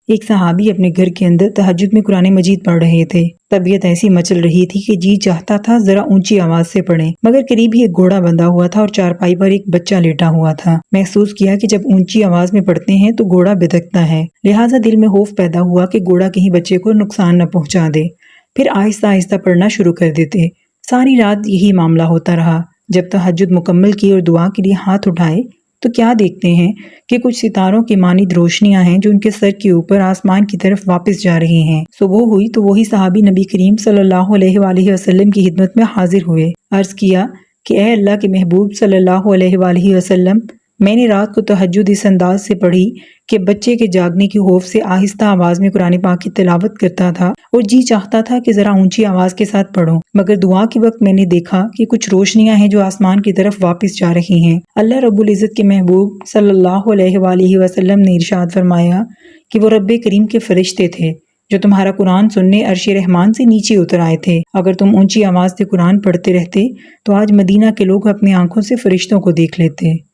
ایک صحابی اپنے گھر کے اندر تہجد میں قرآن مجید پڑھ رہے تھے۔ طبیعت ایسی مچل رہی تھی کہ جی چاہتا تھا ذرا اونچی آواز سے پڑھیں، مگر قریب ہی ایک گھوڑا بندھا ہوا تھا اور چارپائی پر ایک بچہ لیٹا ہوا تھا۔ محسوس کیا کہ جب اونچی آواز میں پڑھتے ہیں تو گھوڑا بدکتا ہے، لہٰذا دل میں خوف پیدا ہوا کہ گھوڑا کہیں بچے کو نقصان نہ پہنچا دے۔ پھر آہستہ آہستہ پڑھنا شروع کر دیتے۔ ساری رات یہی معاملہ ہوتا رہا۔ جب تہجد مکمل کی اور دعا کے لیے ہاتھ اٹھائے تو کیا دیکھتے ہیں کہ کچھ ستاروں کی مانند روشنیاں ہیں جو ان کے سر کے اوپر آسمان کی طرف واپس جا رہی ہیں۔ صبح ہوئی تو وہی صحابی نبی کریم صلی اللہ علیہ وآلہ وسلم کی خدمت میں حاضر ہوئے۔ عرض کیا کہ اے اللہ کے محبوب صلی اللہ علیہ وآلہ وسلم، میں نے رات کو تہجد اس انداز سے پڑھی کہ بچے کے جاگنے کی خوف سے آہستہ آواز میں قرآن پاک کی تلاوت کرتا تھا اور جی چاہتا تھا کہ ذرا اونچی آواز کے ساتھ پڑھوں، مگر دعا کے وقت میں نے دیکھا کہ کچھ روشنیاں ہیں جو آسمان کی طرف واپس جا رہی ہیں۔ اللہ رب العزت کے محبوب صلی اللہ علیہ وآلہ وسلم نے ارشاد فرمایا کہ وہ رب کریم کے فرشتے تھے جو تمہارا قرآن سننے عرش رحمان سے نیچے اتر آئے تھے۔ اگر تم اونچی آواز سے قرآن پڑھتے رہتے تو آج مدینہ کے لوگ اپنی آنکھوں سے فرشتوں کو دیکھ لیتے۔